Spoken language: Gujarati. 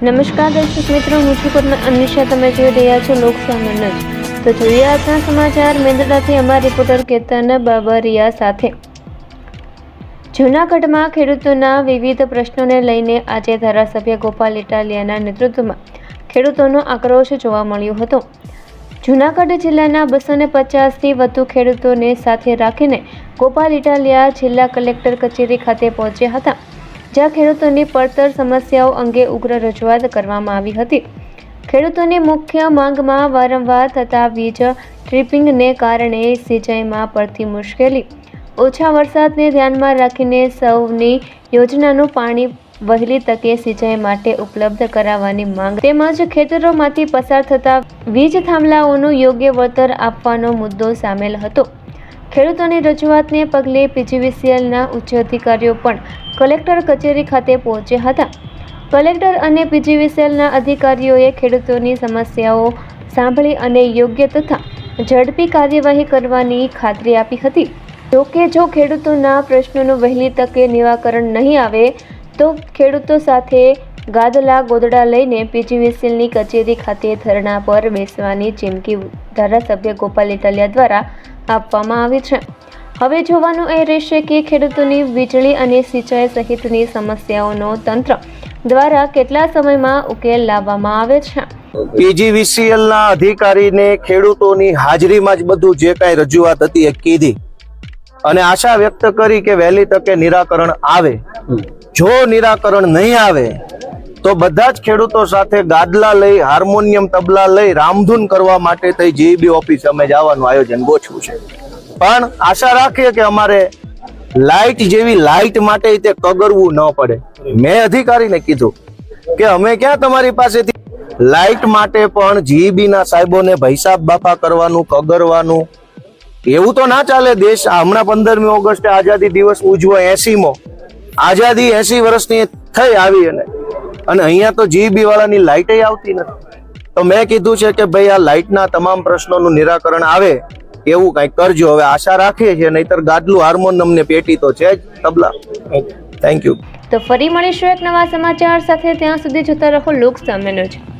નમસ્કાર દર્શક મિત્રો, હું છું પદ્મા અનિશા. તમે જોઈ રહ્યા છો લોકસામાન્ય. તો જોઈએ આજના સમાચાર. મેંદડાથી અમારા રિપોર્ટર કેતન બાબરિયા સાથે. જૂનાગઢમાં ખેડૂતોના વિવિધ પ્રશ્નોને લઈને આજે ધારાસભ્ય ગોપાલ ઇટાલિયાના નેતૃત્વમાં ખેડૂતોનો આક્રોશ જોવા મળ્યો હતો. જૂનાગઢ જિલ્લાના 250થી વધુ ખેડૂતોને સાથે રાખીને ગોપાલ ઇટાલિયા જિલ્લા કલેક્ટર કચેરી ખાતે પહોંચ્યા હતા, જ્યાં ખેડૂતોની પડતર સમસ્યાઓ અંગે ઉગ્ર રજૂઆત કરવામાં આવી હતી. ખેડૂતોની મુખ્ય માંગમાં વારંવાર થતા વીજ ટ્રિપિંગને કારણે સિંચાઈમાં પડતી મુશ્કેલી, ઓછા વરસાદને ધ્યાનમાં રાખીને સૌની યોજનાનું પાણી વહેલી તકે સિંચાઈ માટે ઉપલબ્ધ કરાવવાની માંગ તેમજ ખેતરોમાંથી પસાર થતા વીજ થાંભલાઓનું યોગ્ય વળતર આપવાનો મુદ્દો સામેલ હતો. ખેડૂતોની રજૂઆતને પગલે પીજીવીસીએલના ઉચ્ચ અધિકારીઓ પણ કલેક્ટર કચેરી ખાતે પહોંચ્યા હતા. કલેક્ટર અને પીજીવીસીએલના અધિકારીઓએ ખેડૂતોની સમસ્યાઓ સાંભળી અને યોગ્ય તથા ઝડપી કાર્યવાહી કરવાની ખાતરી આપી હતી. જોકે જો ખેડૂતોના પ્રશ્નોનું વહેલી તકે નિરાકરણ નહીં આવે તો ખેડૂતો સાથે ગાદલા ગોદડા લઈને પીજીવીસીએલની કચેરી ખાતે ધરણા પર બેસવાની ચીમકી ધારાસભ્ય ગોપાલ ઇટાલિયા દ્વારા આપવામાં આવી છે. હવે જોવાનું એ રહેશે કે ખેડૂતોની વીજળી અને સિંચાઈ સહિતની સમસ્યાઓનો તંત્ર દ્વારા કેટલા સમયમાં ઉકેલ લાવવામાં આવે છે. પીજીવીસીએલના અધિકારીને ખેડૂતોની હાજરીમાં જ બધું જે કાંઈ રજૂઆત હતી એ કીધી અને આશા વ્યક્ત કરી કે વહેલી તકે નિરાકરણ આવે. જો નિરાકરણ નહીં આવે તો બધા જ ખેડૂતો સાથે ગાદલા લઈ, હાર્મોનિયમ તબલા લઈ રામધૂન કરવા માટે થઈ જીઈબી ઓફિસ અમે જવાનું આયોજન ગોઠવ્યું છે. પણ આશા રાખીએ કે અમારે લાઇટ જેવી લાઇટ માટે તે કગરવું ન પડે. મેં અધિકારીને કીધું કે અમે ક્યાં તમારી પાસેથી લાઇટ માટે પણ જીઈબી ના સાહેબોને ભૈસાબ બાપા કરવાનું, કગરવાનું, એવું તો ના ચાલે. દેશ હમણાં 15મી ઓગસ્ટે આઝાદી દિવસ ઉજવો, 80મો આઝાદી 80 વર્ષની થઈ આવી અને અહીંયા તો જીઈબી વાળાની લાઇટ આવતી નથી. તો મેં કીધું છે કે ભાઈ આ લાઇટના તમામ પ્રશ્નોનું નિરાકરણ આવે એવું કંઈક કરજો. હવે આશા રાખીએ છીએ, નહીતર ગાદલું, હાર્મોનિયમ ને પેટી તો છે જ, તબલા. Thank you. તો ફરી મળીશું એક નવા સમાચાર સાથે. ત્યાં સુધી જોતા રહો લોકસામાન્ય.